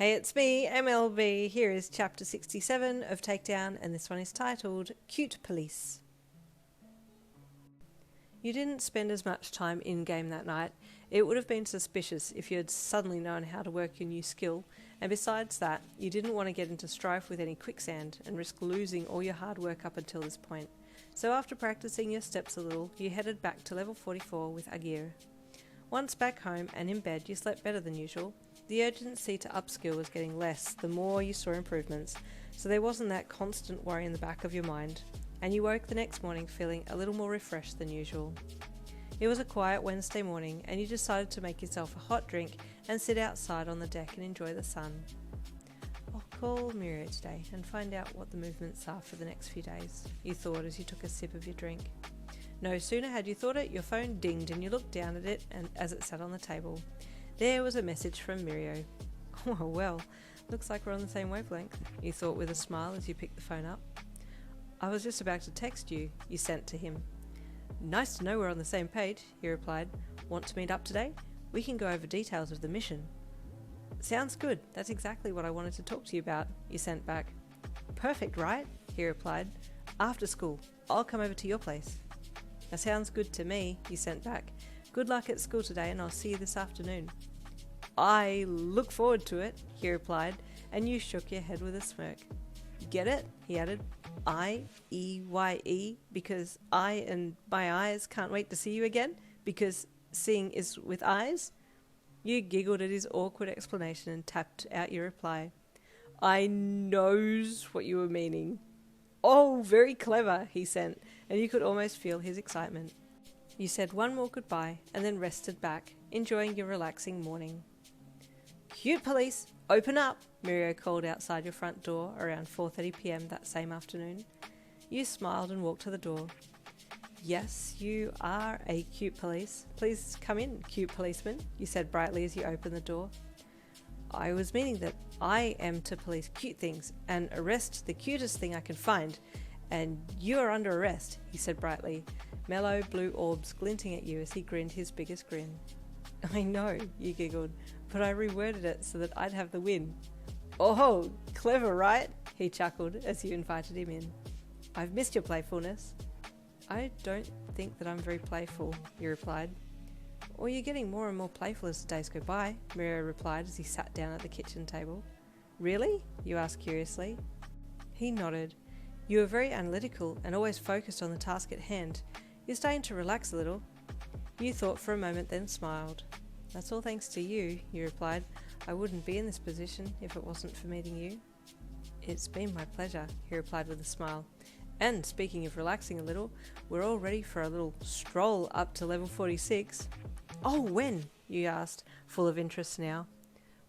Hey, it's me, MLB. Here is chapter 67 of Takedown, and this one is titled Cute Police. You didn't spend as much time in-game that night. It would have been suspicious if you had suddenly known how to work your new skill, and besides that, you didn't want to get into strife with any quicksand and risk losing all your hard work up until this point. So after practicing your steps a little, you headed back to level 44 with Agir. Once back home and in bed, you slept better than usual. The urgency to upskill was getting less the more you saw improvements, so there wasn't that constant worry in the back of your mind, and you woke the next morning feeling a little more refreshed than usual. It was a quiet Wednesday morning, and you decided to make yourself a hot drink and sit outside on the deck and enjoy the sun. I'll call Mirio today and find out what the movements are for the next few days, you thought as you took a sip of your drink. No sooner had you thought it, your phone dinged and you looked down at it and as it sat on the table. There was a message from Mirio. Oh well, looks like we're on the same wavelength, you thought with a smile as you picked the phone up. I was just about to text you, you sent to him. Nice to know we're on the same page, he replied. Want to meet up today? We can go over details of the mission. Sounds good, that's exactly what I wanted to talk to you about, you sent back. Perfect, right? He replied. After school, I'll come over to your place. That sounds good to me, you sent back. Good luck at school today and I'll see you this afternoon. I look forward to it, he replied, and you shook your head with a smirk. Get it? He added. I-E-Y-E, because I and my eyes can't wait to see you again, because seeing is with eyes? You giggled at his awkward explanation and tapped out your reply. I knows what you were meaning. Oh, very clever, he sent, and you could almost feel his excitement. You said one more goodbye and then rested back, enjoying your relaxing morning. Cute police, open up, Mirio called outside your front door around 4:30 p.m. that same afternoon. You smiled and walked to the door. Yes, you are a cute police. Please come in, cute policeman, you said brightly as you opened the door. I was meaning that I am to police cute things and arrest the cutest thing I can find, and you are under arrest, he said brightly, mellow blue orbs glinting at you as he grinned his biggest grin. I know, you giggled, but I reworded it so that I'd have the win. Oh, clever, right? He chuckled as you invited him in. I've missed your playfulness. I don't think that I'm very playful, you replied. Well, you're getting more and more playful as the days go by, Mirio replied as he sat down at the kitchen table. Really? You asked curiously. He nodded. You were very analytical and always focused on the task at hand. You're starting to relax a little. You thought for a moment, then smiled. That's all thanks to you, you replied. I wouldn't be in this position if it wasn't for meeting you. It's been my pleasure, he replied with a smile. And speaking of relaxing a little, we're all ready for a little stroll up to level 46. Oh, when? You asked, full of interest now.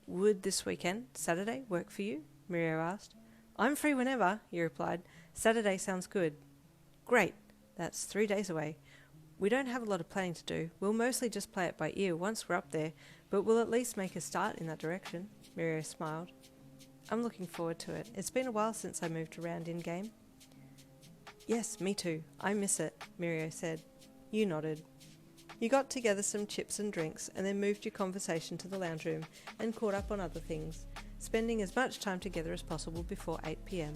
Would this weekend, Saturday, work for you? Mirio asked. I'm free whenever, you replied. Saturday sounds good. Great, that's 3 days away. We don't have a lot of planning to do. We'll mostly just play it by ear once we're up there, but we'll at least make a start in that direction, Mirio smiled. I'm looking forward to it. It's been a while since I moved around in-game. Yes, me too. I miss it, Mirio said. You nodded. You got together some chips and drinks and then moved your conversation to the lounge room and caught up on other things, spending as much time together as possible before 8 p.m.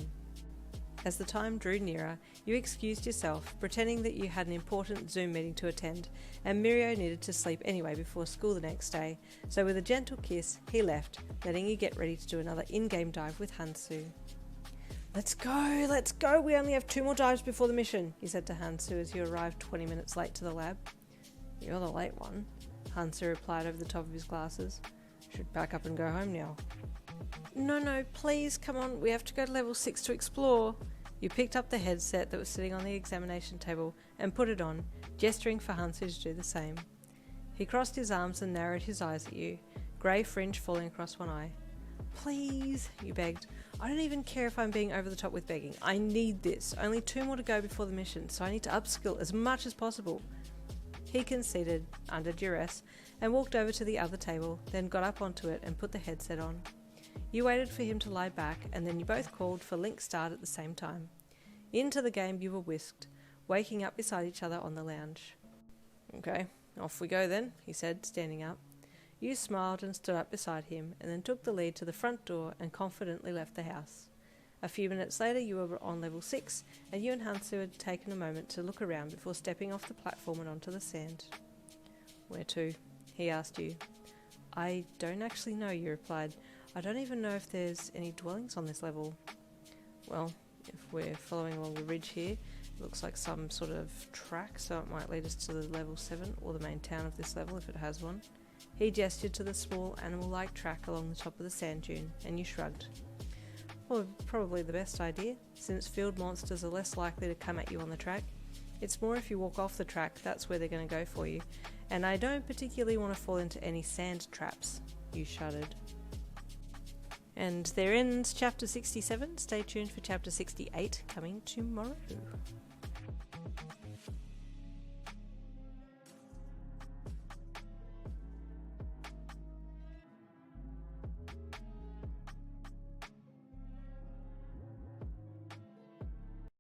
As the time drew nearer, you excused yourself, pretending that you had an important Zoom meeting to attend, and Mirio needed to sleep anyway before school the next day, so with a gentle kiss, he left, letting you get ready to do another in-game dive with Hansu. Let's go, we only have 2 more dives before the mission, he said to Hansu as you arrived 20 minutes late to the lab. You're the late one, Hansu replied over the top of his glasses. Should back up and go home now. No, please, come on, we have to go to level 6 to explore. You picked up the headset that was sitting on the examination table and put it on, gesturing for Hansu to do the same. He crossed his arms and narrowed his eyes at you, grey fringe falling across one eye. Please, you begged. I don't even care if I'm being over the top with begging. I need this. Only 2 more to go before the mission, so I need to upskill as much as possible. He conceded, under duress, and walked over to the other table, then got up onto it and put the headset on. You waited for him to lie back, and then you both called for link start at the same time. Into the game you were whisked, waking up beside each other on the lounge. Okay, off we go then, he said, standing up. You smiled and stood up beside him, and then took the lead to the front door and confidently left the house. A few minutes later you were on level 6, and you and Hansu had taken a moment to look around before stepping off the platform and onto the sand. "Where to?" he asked you. "I don't actually know," you replied. "I don't even know if there's any dwellings on this level." "Well, if we're following along the ridge here, it looks like some sort of track, so it might lead us to the level 7, or the main town of this level if it has one." He gestured to the small animal-like track along the top of the sand dune, and you shrugged. "Well, probably the best idea, since field monsters are less likely to come at you on the track. It's more if you walk off the track, that's where they're going to go for you. And I don't particularly want to fall into any sand traps." You shuddered. And there ends chapter 67. Stay tuned for chapter 68 coming tomorrow.